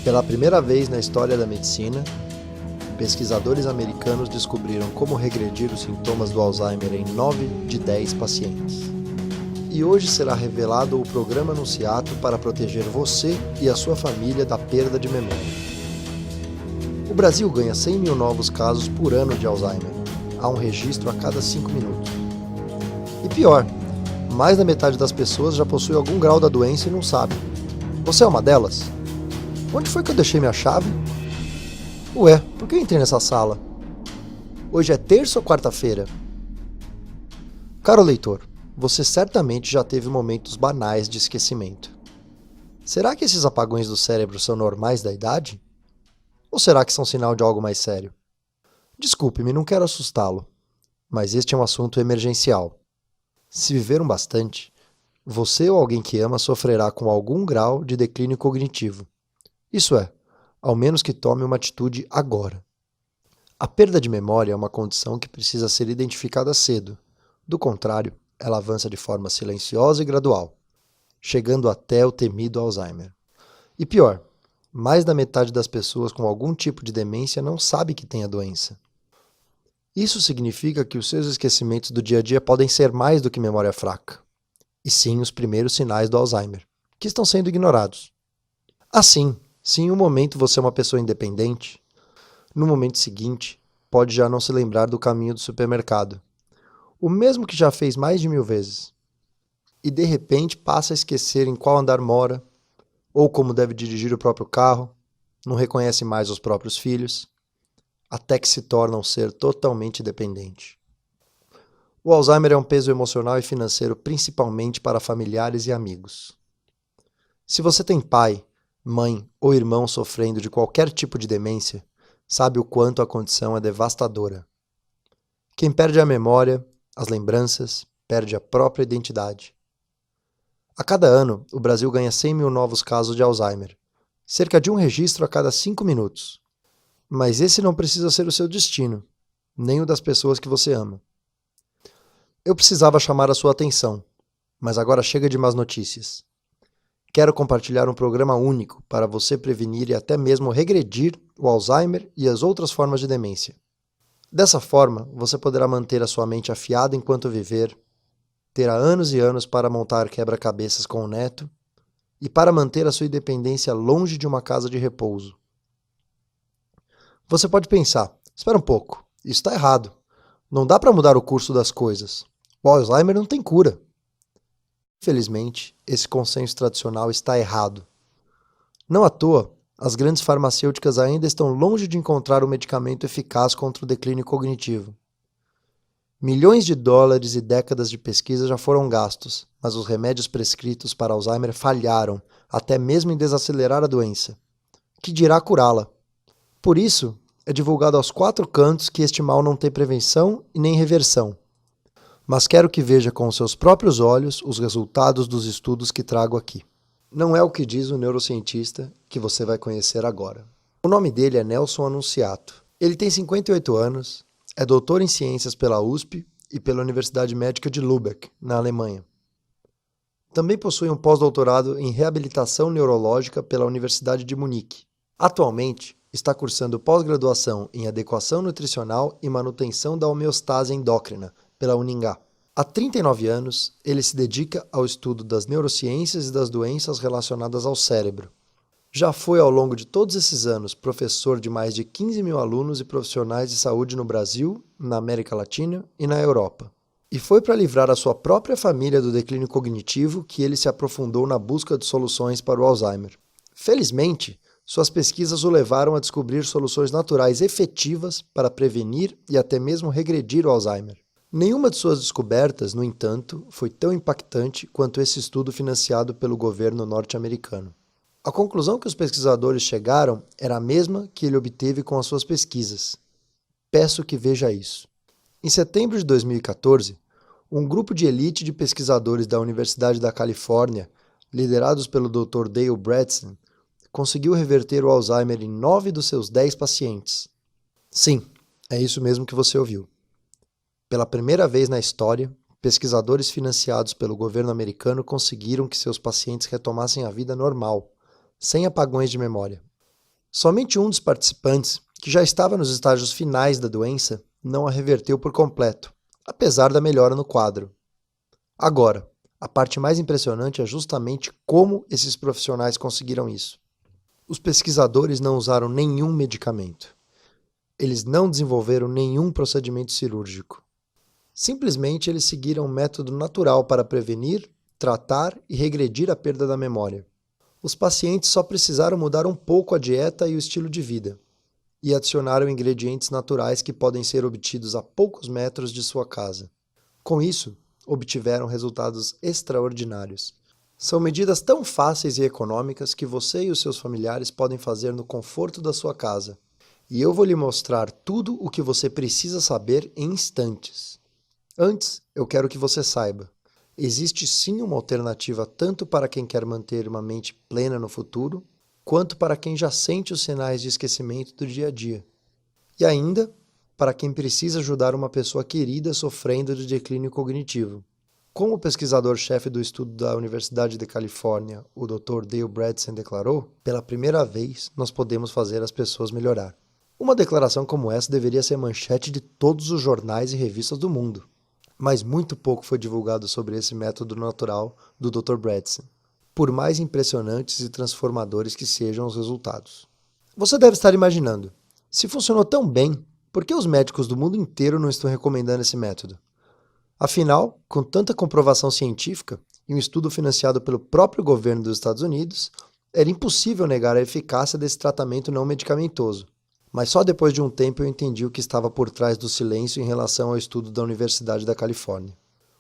Pela primeira vez na história da medicina, pesquisadores americanos descobriram como regredir os sintomas do Alzheimer em 9 de 10 pacientes. E hoje será revelado o programa anunciado para proteger você e a sua família da perda de memória. O Brasil ganha 100 mil novos casos por ano de Alzheimer. Há um registro a cada 5 minutos. E pior, mais da metade das pessoas já possui algum grau da doença e não sabe. Você é uma delas? Onde foi que eu deixei minha chave? Ué, por que eu entrei nessa sala? Hoje é terça ou quarta-feira? Caro leitor, você certamente já teve momentos banais de esquecimento. Será que esses apagões do cérebro são normais da idade? Ou será que são sinal de algo mais sério? Desculpe-me, não quero assustá-lo, mas este é um assunto emergencial. Se viveram bastante, você ou alguém que ama sofrerá com algum grau de declínio cognitivo. Isso é, ao menos que tome uma atitude agora. A perda de memória é uma condição que precisa ser identificada cedo. Do contrário, ela avança de forma silenciosa e gradual, chegando até o temido Alzheimer. E pior, mais da metade das pessoas com algum tipo de demência não sabe que tem a doença. Isso significa que os seus esquecimentos do dia a dia podem ser mais do que memória fraca, e sim os primeiros sinais do Alzheimer, que estão sendo ignorados. Assim, se em um momento você é uma pessoa independente, no momento seguinte pode já não se lembrar do caminho do supermercado, o mesmo que já fez mais de 1000 vezes, e de repente passa a esquecer em qual andar mora, ou como deve dirigir o próprio carro, não reconhece mais os próprios filhos, até que se torna um ser totalmente dependente. O Alzheimer é um peso emocional e financeiro principalmente para familiares e amigos. Se você tem pai, mãe ou irmão sofrendo de qualquer tipo de demência, sabe o quanto a condição é devastadora. Quem perde a memória, as lembranças, perde a própria identidade. A cada ano, o Brasil ganha 100 mil novos casos de Alzheimer, cerca de um registro a cada 5 minutos. Mas esse não precisa ser o seu destino, nem o das pessoas que você ama. Eu precisava chamar a sua atenção, mas agora chega de más notícias. Quero compartilhar um programa único para você prevenir e até mesmo regredir o Alzheimer e as outras formas de demência. Dessa forma, você poderá manter a sua mente afiada enquanto viver, terá anos e anos para montar quebra-cabeças com o neto e para manter a sua independência longe de uma casa de repouso. Você pode pensar, espera um pouco, isso está errado. Não dá para mudar o curso das coisas. O Alzheimer não tem cura. Infelizmente, esse consenso tradicional está errado. Não à toa, as grandes farmacêuticas ainda estão longe de encontrar um medicamento eficaz contra o declínio cognitivo. Milhões de dólares e décadas de pesquisa já foram gastos, mas os remédios prescritos para Alzheimer falharam, até mesmo em desacelerar a doença. Que dirá curá-la? Por isso, é divulgado aos 4 cantos que este mal não tem prevenção e nem reversão. Mas quero que veja com os seus próprios olhos os resultados dos estudos que trago aqui. Não é o que diz o neurocientista que você vai conhecer agora. O nome dele é Nelson Annunziato. Ele tem 58 anos, é doutor em ciências pela USP e pela Universidade Médica de Lübeck, na Alemanha. Também possui um pós-doutorado em reabilitação neurológica pela Universidade de Munique. Atualmente, está cursando pós-graduação em adequação nutricional e manutenção da homeostase endócrina pela Uningá. Há 39 anos, ele se dedica ao estudo das neurociências e das doenças relacionadas ao cérebro. Já foi, ao longo de todos esses anos, professor de mais de 15 mil alunos e profissionais de saúde no Brasil, na América Latina e na Europa. E foi para livrar a sua própria família do declínio cognitivo que ele se aprofundou na busca de soluções para o Alzheimer. Felizmente, suas pesquisas o levaram a descobrir soluções naturais efetivas para prevenir e até mesmo regredir o Alzheimer. Nenhuma de suas descobertas, no entanto, foi tão impactante quanto esse estudo financiado pelo governo norte-americano. A conclusão que os pesquisadores chegaram era a mesma que ele obteve com as suas pesquisas. Peço que veja isso. Em setembro de 2014, um grupo de elite de pesquisadores da Universidade da Califórnia, liderados pelo Dr. Dale Bredesen, conseguiu reverter o Alzheimer em 9 dos seus 10 pacientes. Sim, é isso mesmo que você ouviu. Pela primeira vez na história, pesquisadores financiados pelo governo americano conseguiram que seus pacientes retomassem a vida normal, sem apagões de memória. Somente um dos participantes, que já estava nos estágios finais da doença, não a reverteu por completo, apesar da melhora no quadro. Agora, a parte mais impressionante é justamente como esses profissionais conseguiram isso. Os pesquisadores não usaram nenhum medicamento. Eles não desenvolveram nenhum procedimento cirúrgico. Simplesmente eles seguiram um método natural para prevenir, tratar e regredir a perda da memória. Os pacientes só precisaram mudar um pouco a dieta e o estilo de vida, e adicionaram ingredientes naturais que podem ser obtidos a poucos metros de sua casa. Com isso, obtiveram resultados extraordinários. São medidas tão fáceis e econômicas que você e os seus familiares podem fazer no conforto da sua casa. E eu vou lhe mostrar tudo o que você precisa saber em instantes. Antes, eu quero que você saiba. Existe sim uma alternativa tanto para quem quer manter uma mente plena no futuro, quanto para quem já sente os sinais de esquecimento do dia a dia. E ainda, para quem precisa ajudar uma pessoa querida sofrendo de declínio cognitivo. Como o pesquisador-chefe do estudo da Universidade de Califórnia, o Dr. Dale Bredesen, declarou, pela primeira vez nós podemos fazer as pessoas melhorar. Uma declaração como essa deveria ser manchete de todos os jornais e revistas do mundo. Mas muito pouco foi divulgado sobre esse método natural do Dr. Bredesen, por mais impressionantes e transformadores que sejam os resultados. Você deve estar imaginando, se funcionou tão bem, por que os médicos do mundo inteiro não estão recomendando esse método? Afinal, com tanta comprovação científica e um estudo financiado pelo próprio governo dos Estados Unidos, era impossível negar a eficácia desse tratamento não medicamentoso. Mas só depois de um tempo eu entendi o que estava por trás do silêncio em relação ao estudo da Universidade da Califórnia.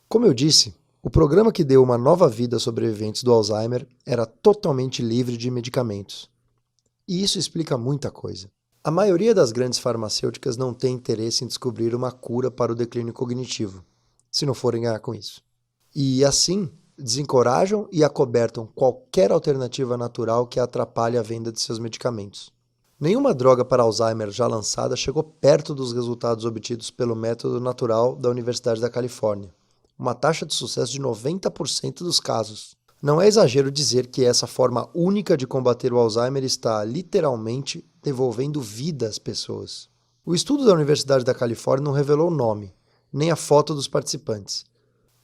Como eu disse, o programa que deu uma nova vida a sobreviventes do Alzheimer era totalmente livre de medicamentos. E isso explica muita coisa. A maioria das grandes farmacêuticas não tem interesse em descobrir uma cura para o declínio cognitivo, se não forem ganhar com isso. E assim, desencorajam e acobertam qualquer alternativa natural que atrapalhe a venda de seus medicamentos. Nenhuma droga para Alzheimer já lançada chegou perto dos resultados obtidos pelo método natural da Universidade da Califórnia, uma taxa de sucesso de 90% dos casos. Não é exagero dizer que essa forma única de combater o Alzheimer está, literalmente, devolvendo vida às pessoas. O estudo da Universidade da Califórnia não revelou o nome, nem a foto dos participantes,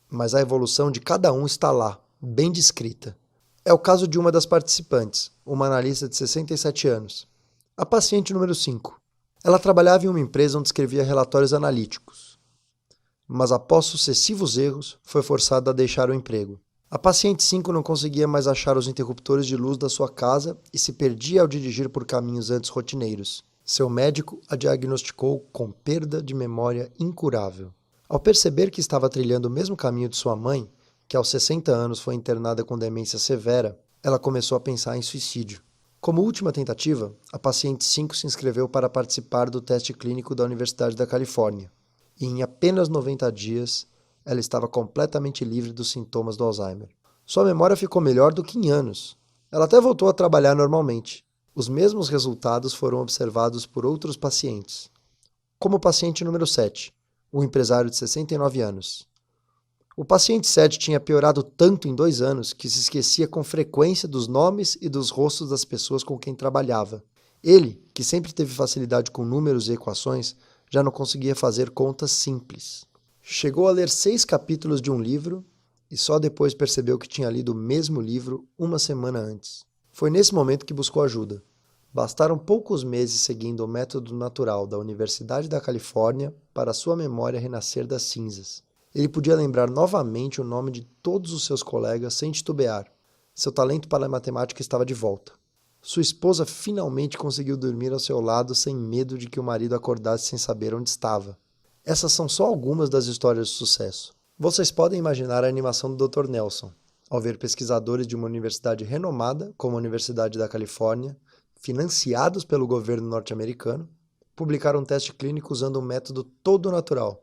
mas a evolução de cada um está lá, bem descrita. É o caso de uma das participantes, uma analista de 67 anos. A paciente número 5. Ela trabalhava em uma empresa onde escrevia relatórios analíticos, mas após sucessivos erros, foi forçada a deixar o emprego. A paciente 5 não conseguia mais achar os interruptores de luz da sua casa e se perdia ao dirigir por caminhos antes rotineiros. Seu médico a diagnosticou com perda de memória incurável. Ao perceber que estava trilhando o mesmo caminho de sua mãe, que aos 60 anos foi internada com demência severa, ela começou a pensar em suicídio. Como última tentativa, a paciente 5 se inscreveu para participar do teste clínico da Universidade da Califórnia, e em apenas 90 dias, ela estava completamente livre dos sintomas do Alzheimer. Sua memória ficou melhor do que em anos. Ela até voltou a trabalhar normalmente. Os mesmos resultados foram observados por outros pacientes, como o paciente número 7, um empresário de 69 anos. O paciente 7 tinha piorado tanto em 2 anos que se esquecia com frequência dos nomes e dos rostos das pessoas com quem trabalhava. Ele, que sempre teve facilidade com números e equações, já não conseguia fazer contas simples. Chegou a ler 6 capítulos de um livro e só depois percebeu que tinha lido o mesmo livro uma semana antes. Foi nesse momento que buscou ajuda. Bastaram poucos meses seguindo o método natural da Universidade da Califórnia para sua memória renascer das cinzas. Ele podia lembrar novamente o nome de todos os seus colegas sem titubear. Seu talento para a matemática estava de volta. Sua esposa finalmente conseguiu dormir ao seu lado sem medo de que o marido acordasse sem saber onde estava. Essas são só algumas das histórias de sucesso. Vocês podem imaginar a animação do Dr. Nelson, ao ver pesquisadores de uma universidade renomada, como a Universidade da Califórnia, financiados pelo governo norte-americano, publicar um teste clínico usando um método todo natural.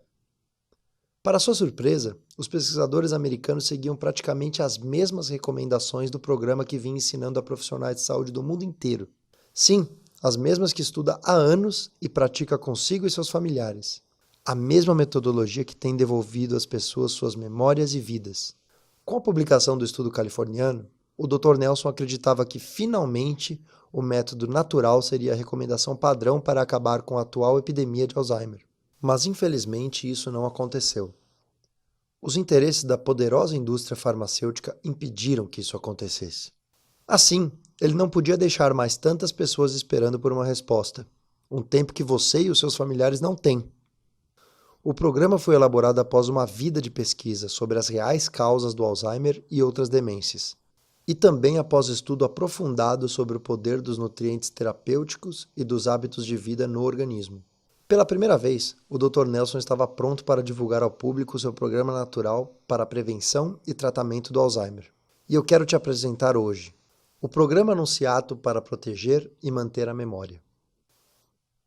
Para sua surpresa, os pesquisadores americanos seguiam praticamente as mesmas recomendações do programa que vinha ensinando a profissionais de saúde do mundo inteiro. Sim, as mesmas que estuda há anos e pratica consigo e seus familiares. A mesma metodologia que tem devolvido às pessoas suas memórias e vidas. Com a publicação do estudo californiano, o Dr. Nelson acreditava que finalmente o método natural seria a recomendação padrão para acabar com a atual epidemia de Alzheimer. Mas infelizmente isso não aconteceu. Os interesses da poderosa indústria farmacêutica impediram que isso acontecesse. Assim, ele não podia deixar mais tantas pessoas esperando por uma resposta, um tempo que você e os seus familiares não têm. O programa foi elaborado após uma vida de pesquisa sobre as reais causas do Alzheimer e outras demências, e também após estudo aprofundado sobre o poder dos nutrientes terapêuticos e dos hábitos de vida no organismo. Pela primeira vez, o Dr. Nelson estava pronto para divulgar ao público seu programa natural para a prevenção e tratamento do Alzheimer. E eu quero te apresentar hoje o Programa Anunciato para proteger e manter a memória.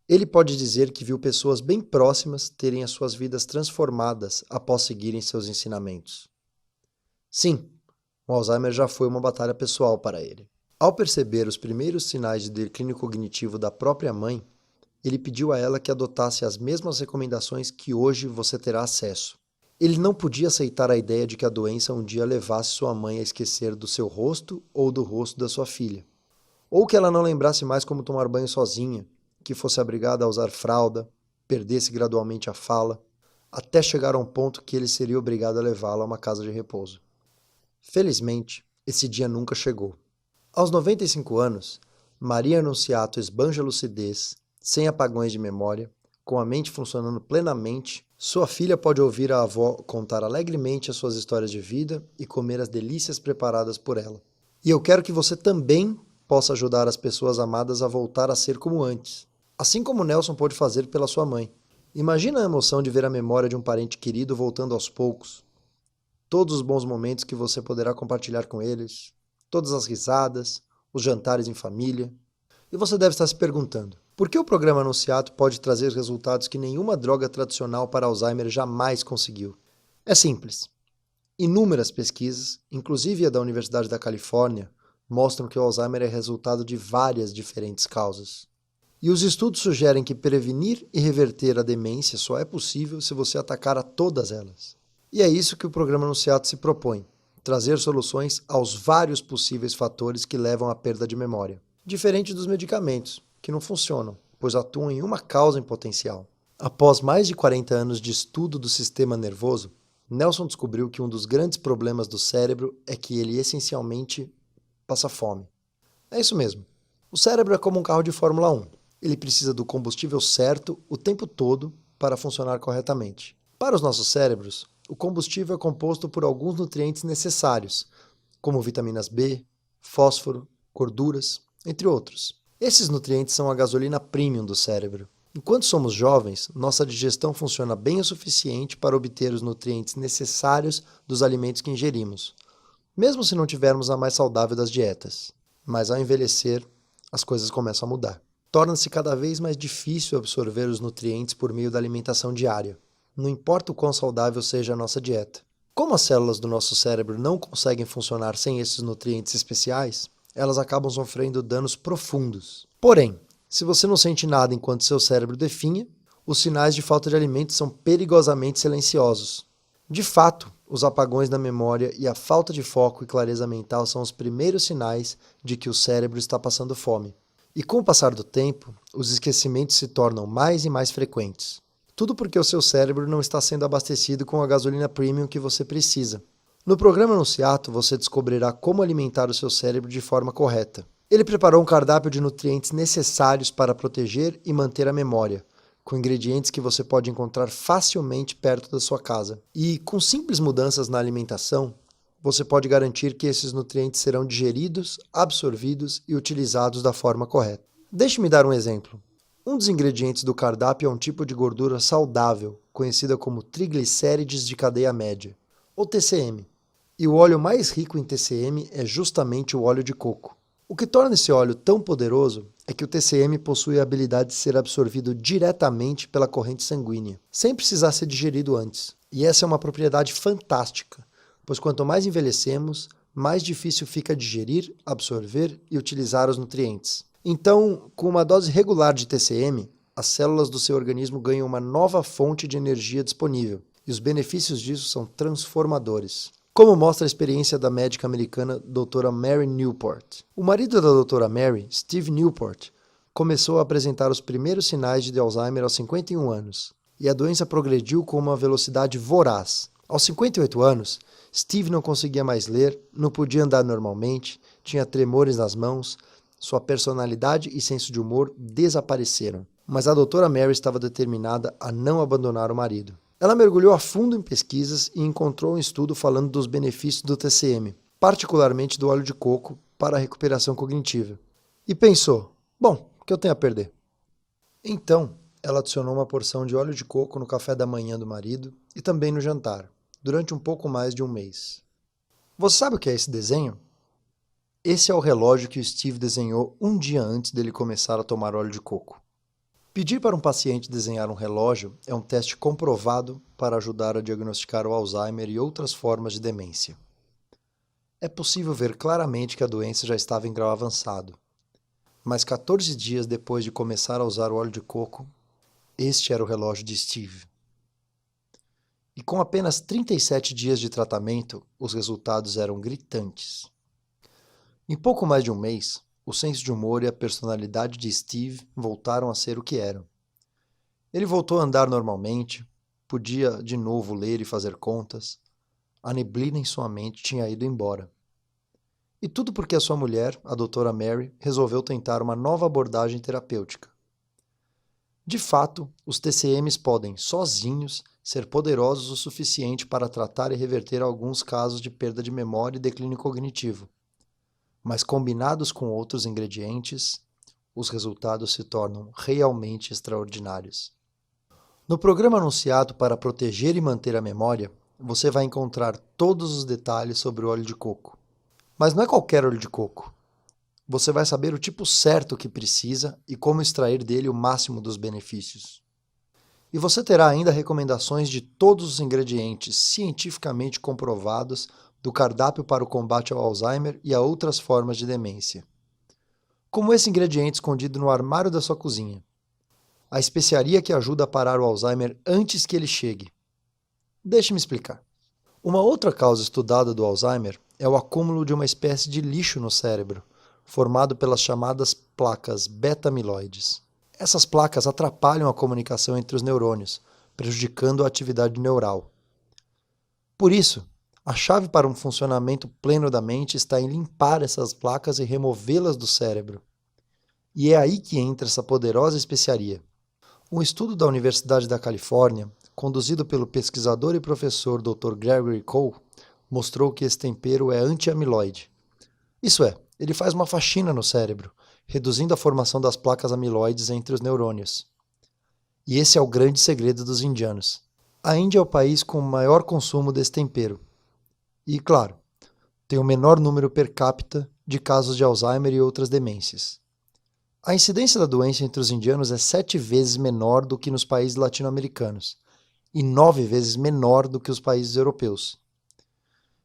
Ele pode dizer que viu pessoas bem próximas terem as suas vidas transformadas após seguirem seus ensinamentos. Sim, o Alzheimer já foi uma batalha pessoal para ele. Ao perceber os primeiros sinais de declínio cognitivo da própria mãe, ele pediu a ela que adotasse as mesmas recomendações que hoje você terá acesso. Ele não podia aceitar a ideia de que a doença um dia levasse sua mãe a esquecer do seu rosto ou do rosto da sua filha. Ou que ela não lembrasse mais como tomar banho sozinha, que fosse obrigada a usar fralda, perdesse gradualmente a fala, até chegar a um ponto que ele seria obrigado a levá-la a uma casa de repouso. Felizmente, esse dia nunca chegou. Aos 95 anos, Maria Anunciato esbanja lucidez, sem apagões de memória, com a mente funcionando plenamente. Sua filha pode ouvir a avó contar alegremente as suas histórias de vida e comer as delícias preparadas por ela. E eu quero que você também possa ajudar as pessoas amadas a voltar a ser como antes, assim como Nelson pôde fazer pela sua mãe. Imagina a emoção de ver a memória de um parente querido voltando aos poucos, todos os bons momentos que você poderá compartilhar com eles, todas as risadas, os jantares em família. E você deve estar se perguntando, por que o programa Anunciato pode trazer resultados que nenhuma droga tradicional para Alzheimer jamais conseguiu? É simples. Inúmeras pesquisas, inclusive a da Universidade da Califórnia, mostram que o Alzheimer é resultado de várias diferentes causas. E os estudos sugerem que prevenir e reverter a demência só é possível se você atacar a todas elas. E é isso que o programa Anunciato se propõe, trazer soluções aos vários possíveis fatores que levam à perda de memória. Diferente dos medicamentos, que não funcionam, pois atuam em uma causa em potencial. Após mais de 40 anos de estudo do sistema nervoso, Nelson descobriu que um dos grandes problemas do cérebro é que ele essencialmente passa fome. É isso mesmo. O cérebro é como um carro de Fórmula 1. Ele precisa do combustível certo o tempo todo para funcionar corretamente. Para os nossos cérebros, o combustível é composto por alguns nutrientes necessários, como vitaminas B, fósforo, gorduras, entre outros. Esses nutrientes são a gasolina premium do cérebro. Enquanto somos jovens, nossa digestão funciona bem o suficiente para obter os nutrientes necessários dos alimentos que ingerimos, mesmo se não tivermos a mais saudável das dietas. Mas ao envelhecer, as coisas começam a mudar. Torna-se cada vez mais difícil absorver os nutrientes por meio da alimentação diária, não importa o quão saudável seja a nossa dieta. Como as células do nosso cérebro não conseguem funcionar sem esses nutrientes especiais, elas acabam sofrendo danos profundos. Porém, se você não sente nada enquanto seu cérebro definha, os sinais de falta de alimentos são perigosamente silenciosos. De fato, os apagões na memória e a falta de foco e clareza mental são os primeiros sinais de que o cérebro está passando fome. E com o passar do tempo, os esquecimentos se tornam mais e mais frequentes. Tudo porque o seu cérebro não está sendo abastecido com a gasolina premium que você precisa. No programa Anunciato, você descobrirá como alimentar o seu cérebro de forma correta. Ele preparou um cardápio de nutrientes necessários para proteger e manter a memória, com ingredientes que você pode encontrar facilmente perto da sua casa. E, com simples mudanças na alimentação, você pode garantir que esses nutrientes serão digeridos, absorvidos e utilizados da forma correta. Deixe-me dar um exemplo. Um dos ingredientes do cardápio é um tipo de gordura saudável, conhecida como triglicérides de cadeia média, ou TCM. E o óleo mais rico em TCM é justamente o óleo de coco. O que torna esse óleo tão poderoso é que o TCM possui a habilidade de ser absorvido diretamente pela corrente sanguínea, sem precisar ser digerido antes. E essa é uma propriedade fantástica, pois quanto mais envelhecemos, mais difícil fica digerir, absorver e utilizar os nutrientes. Então, com uma dose regular de TCM, as células do seu organismo ganham uma nova fonte de energia disponível, e os benefícios disso são transformadores. como mostra a experiência da médica americana Dra. Mary Newport. O marido da Dra. Mary, Steve Newport, começou a apresentar os primeiros sinais de Alzheimer aos 51 anos, e a doença progrediu com uma velocidade voraz. Aos 58 anos, Steve não conseguia mais ler, não podia andar normalmente, tinha tremores nas mãos, sua personalidade e senso de humor desapareceram. Mas a Dra. Mary estava determinada a não abandonar o marido. Ela mergulhou a fundo em pesquisas e encontrou um estudo falando dos benefícios do TCM, particularmente do óleo de coco, para a recuperação cognitiva. E pensou, bom, o que eu tenho a perder? Então, ela adicionou uma porção de óleo de coco no café da manhã do marido e também no jantar, durante um pouco mais de um mês. Você sabe o que é esse desenho? Esse é o relógio que o Steve desenhou um dia antes dele começar a tomar óleo de coco. Pedir para um paciente desenhar um relógio é um teste comprovado para ajudar a diagnosticar o Alzheimer e outras formas de demência. É possível ver claramente que a doença já estava em grau avançado. Mas 14 dias depois de começar a usar o óleo de coco, este era o relógio de Steve. E com apenas 37 dias de tratamento, os resultados eram gritantes. Em pouco mais de um mês, o senso de humor e a personalidade de Steve voltaram a ser o que eram. Ele voltou a andar normalmente, podia de novo ler e fazer contas. A neblina em sua mente tinha ido embora. E tudo porque a sua mulher, a Dra. Mary, resolveu tentar uma nova abordagem terapêutica. De fato, os TCMs podem, sozinhos, ser poderosos o suficiente para tratar e reverter alguns casos de perda de memória e declínio cognitivo. Mas combinados com outros ingredientes, os resultados se tornam realmente extraordinários. No programa anunciado para proteger e manter a memória, você vai encontrar todos os detalhes sobre o óleo de coco. Mas não é qualquer óleo de coco. Você vai saber o tipo certo que precisa e como extrair dele o máximo dos benefícios. E você terá ainda recomendações de todos os ingredientes cientificamente comprovados do cardápio para o combate ao Alzheimer e a outras formas de demência. Como esse ingrediente escondido no armário da sua cozinha. A especiaria que ajuda a parar o Alzheimer antes que ele chegue. Deixe-me explicar. Uma outra causa estudada do Alzheimer é o acúmulo de uma espécie de lixo no cérebro, formado pelas chamadas placas beta-amiloides. Essas placas atrapalham a comunicação entre os neurônios, prejudicando a atividade neural. Por isso, a chave para um funcionamento pleno da mente está em limpar essas placas e removê-las do cérebro. E é aí que entra essa poderosa especiaria. Um estudo da Universidade da Califórnia, conduzido pelo pesquisador e professor Dr. Gregory Cole, mostrou que esse tempero é anti-amiloide. Isso é, ele faz uma faxina no cérebro, reduzindo a formação das placas amiloides entre os neurônios. E esse é o grande segredo dos indianos. A Índia é o país com o maior consumo desse tempero. E, claro, tem o menor número per capita de casos de Alzheimer e outras demências. A incidência da doença entre os indianos é 7 vezes menor do que nos países latino-americanos e 9 vezes menor do que os países europeus.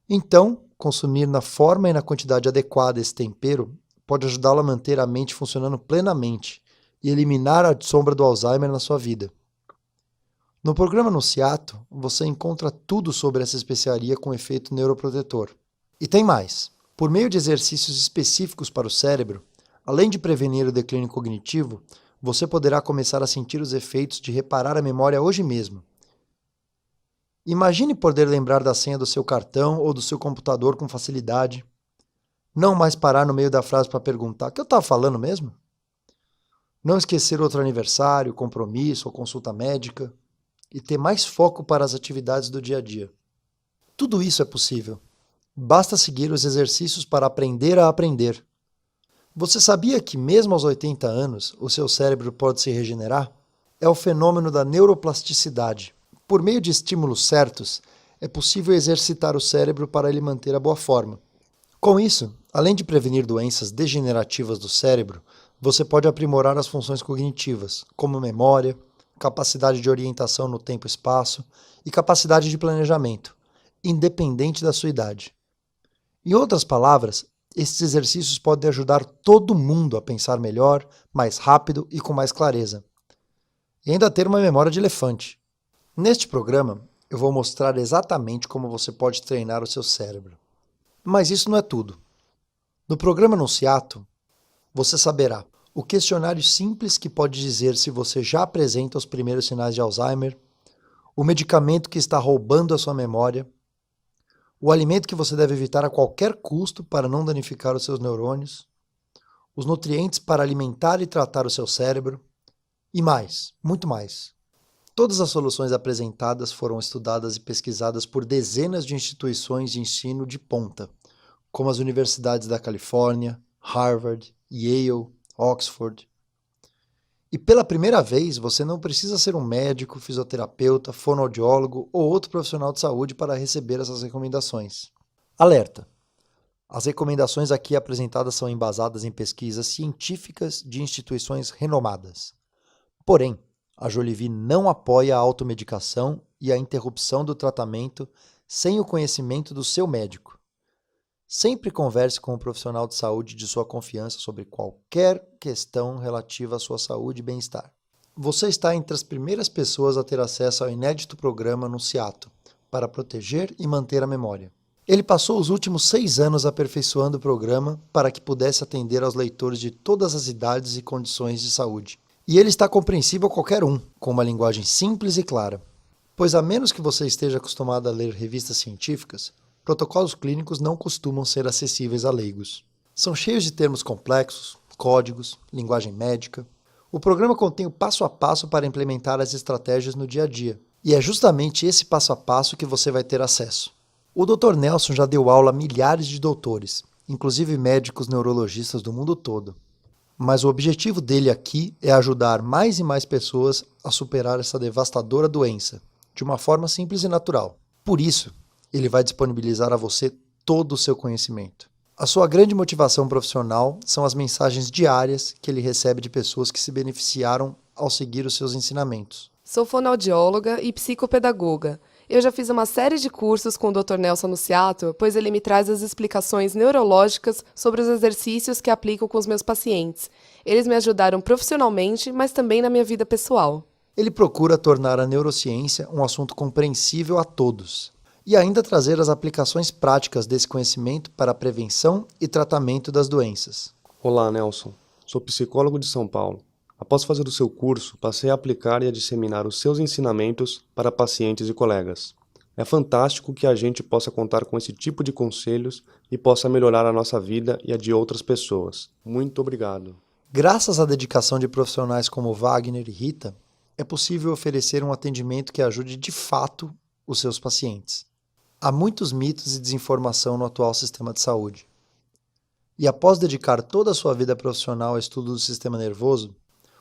Então, consumir na forma e na quantidade adequada esse tempero pode ajudá-lo a manter a mente funcionando plenamente e eliminar a sombra do Alzheimer na sua vida. No programa Nociato, você encontra tudo sobre essa especiaria com efeito neuroprotetor. E tem mais. Por meio de exercícios específicos para o cérebro, além de prevenir o declínio cognitivo, você poderá começar a sentir os efeitos de reparar a memória hoje mesmo. Imagine poder lembrar da senha do seu cartão ou do seu computador com facilidade. Não mais parar no meio da frase para perguntar: o que eu estava falando mesmo? Não esquecer outro aniversário, compromisso ou consulta médica. E ter mais foco para as atividades do dia a dia. Tudo isso é possível. Basta seguir os exercícios para aprender a aprender. Você sabia que mesmo aos 80 anos o seu cérebro pode se regenerar? É o fenômeno da neuroplasticidade. Por meio de estímulos certos, é possível exercitar o cérebro para ele manter a boa forma. Com isso, além de prevenir doenças degenerativas do cérebro, você pode aprimorar as funções cognitivas, como memória, capacidade de orientação no tempo e espaço e capacidade de planejamento, independente da sua idade. Em outras palavras, esses exercícios podem ajudar todo mundo a pensar melhor, mais rápido e com mais clareza. E ainda ter uma memória de elefante. Neste programa, eu vou mostrar exatamente como você pode treinar o seu cérebro. Mas isso não é tudo. No programa Anunciato, você saberá o questionário simples que pode dizer se você já apresenta os primeiros sinais de Alzheimer, o medicamento que está roubando a sua memória, o alimento que você deve evitar a qualquer custo para não danificar os seus neurônios, os nutrientes para alimentar e tratar o seu cérebro, e mais, muito mais. Todas as soluções apresentadas foram estudadas e pesquisadas por dezenas de instituições de ensino de ponta, como as universidades da Califórnia, Harvard, Yale, Oxford. E pela primeira vez, você não precisa ser um médico, fisioterapeuta, fonoaudiólogo ou outro profissional de saúde para receber essas recomendações. Alerta! As recomendações aqui apresentadas são embasadas em pesquisas científicas de instituições renomadas. Porém, a Jolivie não apoia a automedicação e a interrupção do tratamento sem o conhecimento do seu médico. Sempre converse com um profissional de saúde de sua confiança sobre qualquer questão relativa à sua saúde e bem-estar. Você está entre as primeiras pessoas a ter acesso ao inédito programa Anunciato, para proteger e manter a memória. Ele passou os últimos 6 anos aperfeiçoando o programa para que pudesse atender aos leitores de todas as idades e condições de saúde. E ele está compreensível a qualquer um, com uma linguagem simples e clara. Pois a menos que você esteja acostumado a ler revistas científicas, protocolos clínicos não costumam ser acessíveis a leigos. São cheios de termos complexos, códigos, linguagem médica. O programa contém o passo a passo para implementar as estratégias no dia a dia. E é justamente esse passo a passo que você vai ter acesso. O Dr. Nelson já deu aula a milhares de doutores, inclusive médicos neurologistas do mundo todo. Mas o objetivo dele aqui é ajudar mais e mais pessoas a superar essa devastadora doença, de uma forma simples e natural. Por isso, ele vai disponibilizar a você todo o seu conhecimento. A sua grande motivação profissional são as mensagens diárias que ele recebe de pessoas que se beneficiaram ao seguir os seus ensinamentos. Sou fonoaudióloga e psicopedagoga. Eu já fiz uma série de cursos com o Dr. Nelson Anunciato, pois ele me traz as explicações neurológicas sobre os exercícios que aplico com os meus pacientes. Eles me ajudaram profissionalmente, mas também na minha vida pessoal. Ele procura tornar a neurociência um assunto compreensível a todos e ainda trazer as aplicações práticas desse conhecimento para a prevenção e tratamento das doenças. Olá, Nelson. Sou psicólogo de São Paulo. Após fazer o seu curso, passei a aplicar e a disseminar os seus ensinamentos para pacientes e colegas. É fantástico que a gente possa contar com esse tipo de conselhos e possa melhorar a nossa vida e a de outras pessoas. Muito obrigado. Graças à dedicação de profissionais como Wagner e Rita, é possível oferecer um atendimento que ajude de fato os seus pacientes. Há muitos mitos e desinformação no atual sistema de saúde. E após dedicar toda a sua vida profissional ao estudo do sistema nervoso,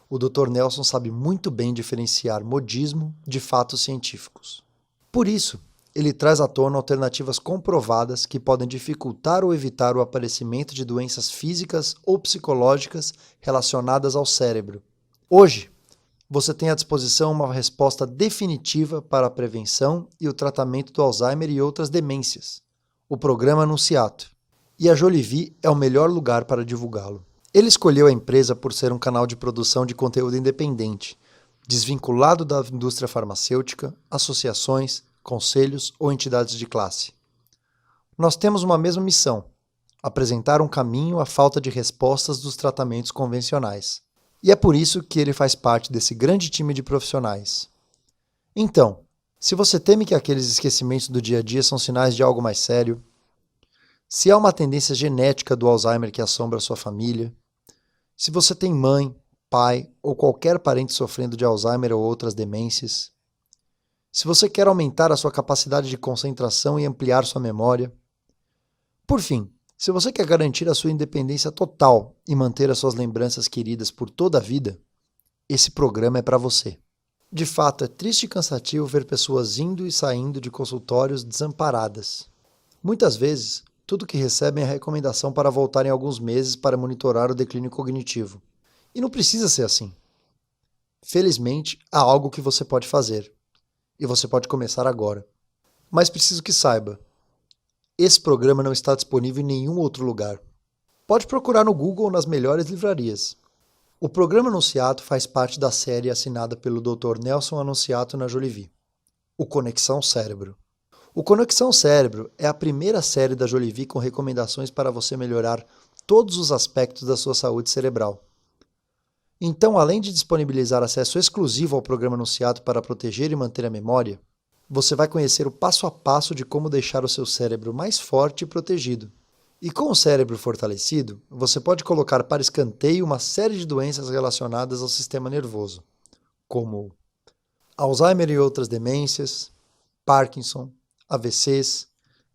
o Dr. Nelson sabe muito bem diferenciar modismo de fatos científicos. Por isso, ele traz à tona alternativas comprovadas que podem dificultar ou evitar o aparecimento de doenças físicas ou psicológicas relacionadas ao cérebro. Hoje, você tem à disposição uma resposta definitiva para a prevenção e o tratamento do Alzheimer e outras demências, o programa Anunciato. E a Jolivie é o melhor lugar para divulgá-lo. Ele escolheu a empresa por ser um canal de produção de conteúdo independente, desvinculado da indústria farmacêutica, associações, conselhos ou entidades de classe. Nós temos uma mesma missão: apresentar um caminho à falta de respostas dos tratamentos convencionais. E é por isso que ele faz parte desse grande time de profissionais. Então, se você teme que aqueles esquecimentos do dia a dia são sinais de algo mais sério, se há uma tendência genética do Alzheimer que assombra a sua família, se você tem mãe, pai ou qualquer parente sofrendo de Alzheimer ou outras demências, se você quer aumentar a sua capacidade de concentração e ampliar sua memória, por fim, se você quer garantir a sua independência total e manter as suas lembranças queridas por toda a vida, esse programa é para você. De fato, é triste e cansativo ver pessoas indo e saindo de consultórios desamparadas. Muitas vezes, tudo que recebem é a recomendação para voltarem alguns meses para monitorar o declínio cognitivo. E não precisa ser assim. Felizmente, há algo que você pode fazer. E você pode começar agora. Mas preciso que saiba, esse programa não está disponível em nenhum outro lugar. Pode procurar no Google ou nas melhores livrarias. O programa Anunciato faz parte da série assinada pelo Dr. Nelson Anunciato na Jolivie. o Conexão Cérebro. O Conexão Cérebro é a primeira série da Jolivie com recomendações para você melhorar todos os aspectos da sua saúde cerebral. Então, além de disponibilizar acesso exclusivo ao programa anunciado para proteger e manter a memória, você vai conhecer o passo a passo de como deixar o seu cérebro mais forte e protegido. E com o cérebro fortalecido, você pode colocar para escanteio uma série de doenças relacionadas ao sistema nervoso, como Alzheimer e outras demências, Parkinson, AVCs,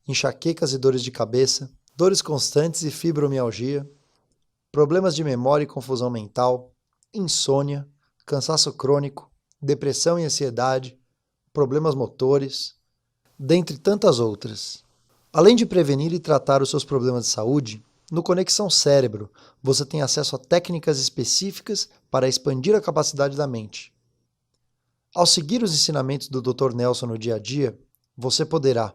enxaquecas e dores de cabeça, dores constantes e fibromialgia, problemas de memória e confusão mental, insônia, cansaço crônico, depressão e ansiedade, problemas motores, dentre tantas outras. Além de prevenir e tratar os seus problemas de saúde, no Conexão Cérebro você tem acesso a técnicas específicas para expandir a capacidade da mente. Ao seguir os ensinamentos do Dr. Nelson no dia a dia, você poderá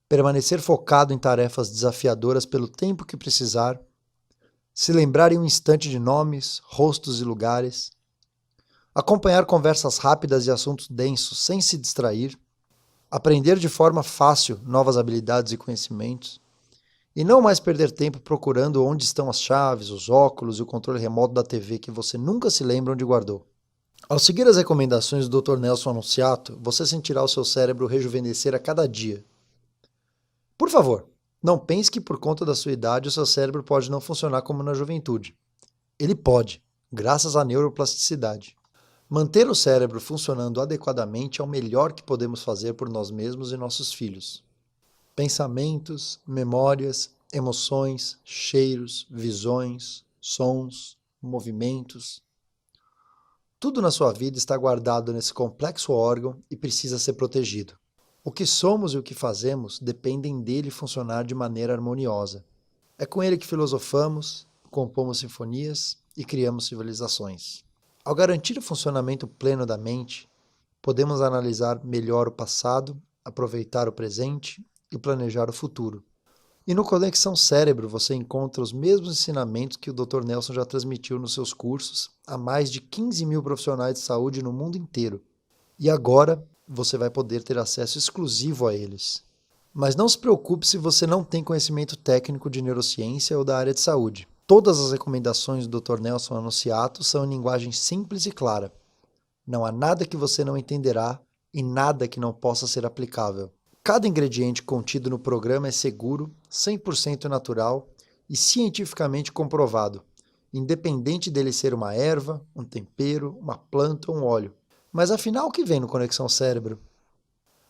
permanecer focado em tarefas desafiadoras pelo tempo que precisar, se lembrar em um instante de nomes, rostos e lugares, acompanhar conversas rápidas e assuntos densos sem se distrair, aprender de forma fácil novas habilidades e conhecimentos, e não mais perder tempo procurando onde estão as chaves, os óculos e o controle remoto da TV que você nunca se lembra onde guardou. Ao seguir as recomendações do Dr. Nelson Anunciato, você sentirá o seu cérebro rejuvenescer a cada dia. Por favor, não pense que por conta da sua idade o seu cérebro pode não funcionar como na juventude. Ele pode, graças à neuroplasticidade. Manter o cérebro funcionando adequadamente é o melhor que podemos fazer por nós mesmos e nossos filhos. Pensamentos, memórias, emoções, cheiros, visões, sons, movimentos. Tudo na sua vida está guardado nesse complexo órgão e precisa ser protegido. O que somos e o que fazemos dependem dele funcionar de maneira harmoniosa. É com ele que filosofamos, compomos sinfonias e criamos civilizações. Ao garantir o funcionamento pleno da mente, podemos analisar melhor o passado, aproveitar o presente e planejar o futuro. E no Conexão Cérebro você encontra os mesmos ensinamentos que o Dr. Nelson já transmitiu nos seus cursos a mais de 15 mil profissionais de saúde no mundo inteiro. E agora você vai poder ter acesso exclusivo a eles. Mas não se preocupe se você não tem conhecimento técnico de neurociência ou da área de saúde. Todas as recomendações do Dr. Nelson Anunciato são em linguagem simples e clara. Não há nada que você não entenderá e nada que não possa ser aplicável. Cada ingrediente contido no programa é seguro, 100% natural e cientificamente comprovado, independente dele ser uma erva, um tempero, uma planta ou um óleo. Mas afinal, o que vem no Conexão Cérebro?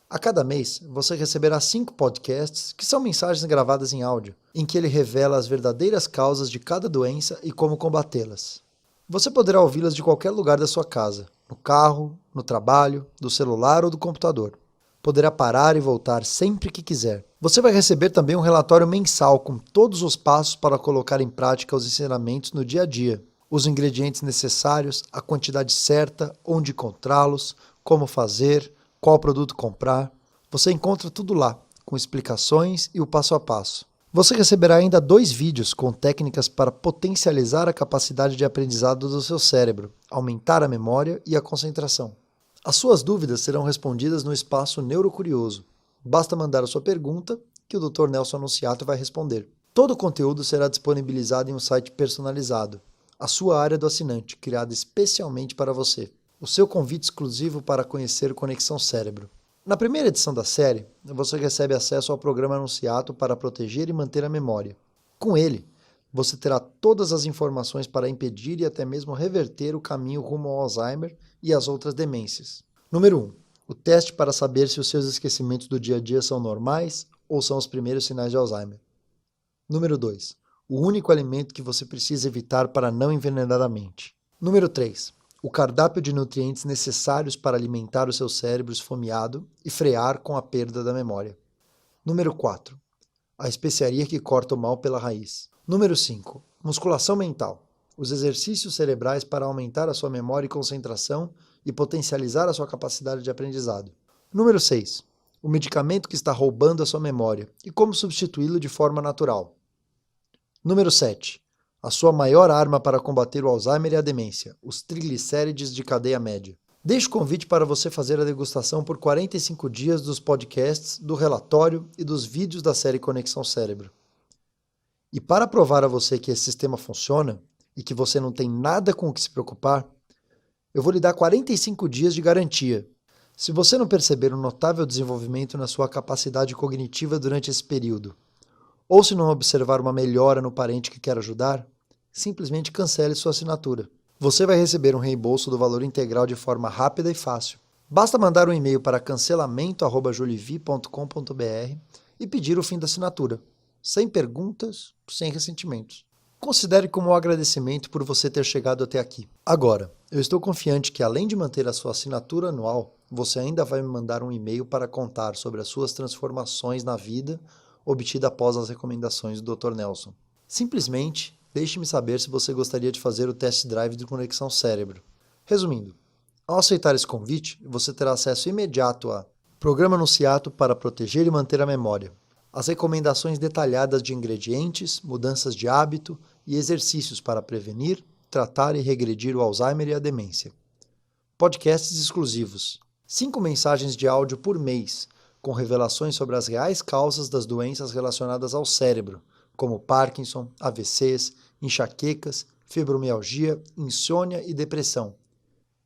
A cada mês, você receberá 5 podcasts, que são mensagens gravadas em áudio, em que ele revela as verdadeiras causas de cada doença e como combatê-las. Você poderá ouvi-las de qualquer lugar da sua casa, no carro, no trabalho, do celular ou do computador. Poderá parar e voltar sempre que quiser. Você vai receber também um relatório mensal com todos os passos para colocar em prática os ensinamentos no dia a dia. Os ingredientes necessários, a quantidade certa, onde encontrá-los, como fazer, qual produto comprar. Você encontra tudo lá, com explicações e o passo a passo. Você receberá ainda 2 vídeos com técnicas para potencializar a capacidade de aprendizado do seu cérebro, aumentar a memória e a concentração. As suas dúvidas serão respondidas no espaço Neurocurioso. Basta mandar a sua pergunta que o Dr. Nelson Anunciato vai responder. Todo o conteúdo será disponibilizado em um site personalizado, a sua área do assinante, criada especialmente para você. O seu convite exclusivo para conhecer o Conexão Cérebro. Na primeira edição da série, você recebe acesso ao programa Anunciato para proteger e manter a memória. Com ele, você terá todas as informações para impedir e até mesmo reverter o caminho rumo ao Alzheimer e às outras demências. Número 1. O teste para saber se os seus esquecimentos do dia a dia são normais ou são os primeiros sinais de Alzheimer. Número 2. O único alimento que você precisa evitar para não envenenar a mente. Número 3. O cardápio de nutrientes necessários para alimentar o seu cérebro esfomeado e frear com a perda da memória. Número 4. A especiaria que corta o mal pela raiz. Número 5. Musculação mental. Os exercícios cerebrais para aumentar a sua memória e concentração e potencializar a sua capacidade de aprendizado. Número 6. O medicamento que está roubando a sua memória e como substituí-lo de forma natural. Número 7. A sua maior arma para combater o Alzheimer e a demência, os triglicérides de cadeia média. Deixo o convite para você fazer a degustação por 45 dias dos podcasts, do relatório e dos vídeos da série Conexão Cérebro. E para provar a você que esse sistema funciona e que você não tem nada com o que se preocupar, eu vou lhe dar 45 dias de garantia. Se você não perceber um notável desenvolvimento na sua capacidade cognitiva durante esse período, ou se não observar uma melhora no parente que quer ajudar, simplesmente cancele sua assinatura. Você vai receber um reembolso do valor integral de forma rápida e fácil. Basta mandar um e-mail para cancelamento@jolivi.com.br e pedir o fim da assinatura, sem perguntas, sem ressentimentos. Considere como um agradecimento por você ter chegado até aqui. Agora, eu estou confiante que além de manter a sua assinatura anual, você ainda vai me mandar um e-mail para contar sobre as suas transformações na vida obtida após as recomendações do Dr. Nelson. Simplesmente, deixe-me saber se você gostaria de fazer o test drive de Conexão Cérebro. Resumindo, ao aceitar esse convite, você terá acesso imediato a Programa Nociato para proteger e manter a memória, as recomendações detalhadas de ingredientes, mudanças de hábito e exercícios para prevenir, tratar e regredir o Alzheimer e a demência. Podcasts exclusivos, 5 mensagens de áudio por mês, com revelações sobre as reais causas das doenças relacionadas ao cérebro, como Parkinson, AVCs, enxaquecas, fibromialgia, insônia e depressão.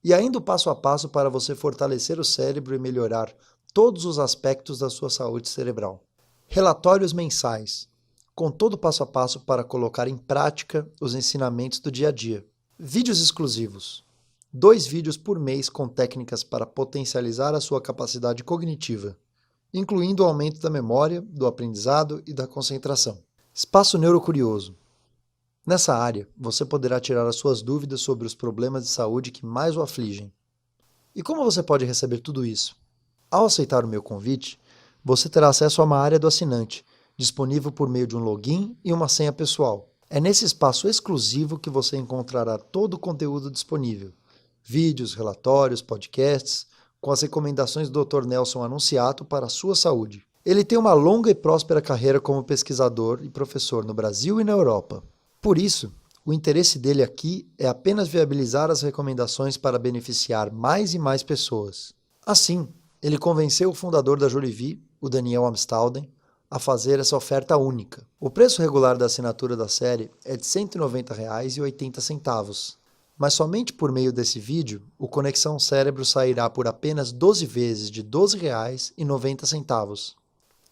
E ainda o passo a passo para você fortalecer o cérebro e melhorar todos os aspectos da sua saúde cerebral. Relatórios mensais, com todo o passo a passo para colocar em prática os ensinamentos do dia a dia. Vídeos exclusivos, 2 vídeos por mês com técnicas para potencializar a sua capacidade cognitiva, incluindo o aumento da memória, do aprendizado e da concentração. Espaço Neurocurioso. Nessa área, você poderá tirar as suas dúvidas sobre os problemas de saúde que mais o afligem. E como você pode receber tudo isso? Ao aceitar o meu convite, você terá acesso a uma área do assinante, disponível por meio de um login e uma senha pessoal. É nesse espaço exclusivo que você encontrará todo o conteúdo disponível. Vídeos, relatórios, podcasts, com as recomendações do Dr. Nelson Anunciato para a sua saúde. Ele tem uma longa e próspera carreira como pesquisador e professor no Brasil e na Europa. Por isso, o interesse dele aqui é apenas viabilizar as recomendações para beneficiar mais e mais pessoas. Assim, ele convenceu o fundador da Jolivi, o Daniel Amstalden, a fazer essa oferta única. O preço regular da assinatura da série é de R$ 190,80, mas somente por meio desse vídeo, o Conexão Cérebro sairá por apenas 12 vezes de R$ 12,90.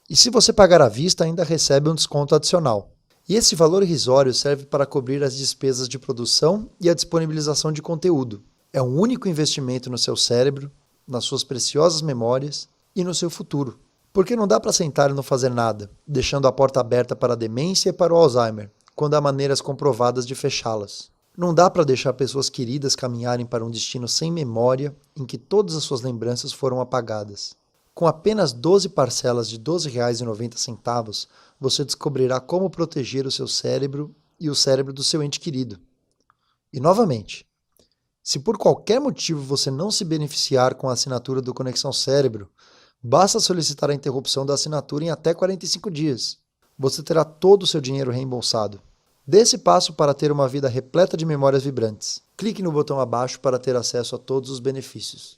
E se você pagar à vista, ainda recebe um desconto adicional. E esse valor irrisório serve para cobrir as despesas de produção e a disponibilização de conteúdo. É um único investimento no seu cérebro, nas suas preciosas memórias e no seu futuro. Porque não dá para sentar e não fazer nada, deixando a porta aberta para a demência e para o Alzheimer, quando há maneiras comprovadas de fechá-las. Não dá para deixar pessoas queridas caminharem para um destino sem memória, em que todas as suas lembranças foram apagadas. Com apenas 12 parcelas de R$ 12,90, você descobrirá como proteger o seu cérebro e o cérebro do seu ente querido. E novamente, se por qualquer motivo você não se beneficiar com a assinatura do Conexão Cérebro, basta solicitar a interrupção da assinatura em até 45 dias. Você terá todo o seu dinheiro reembolsado. Dê esse passo para ter uma vida repleta de memórias vibrantes. Clique no botão abaixo para ter acesso a todos os benefícios.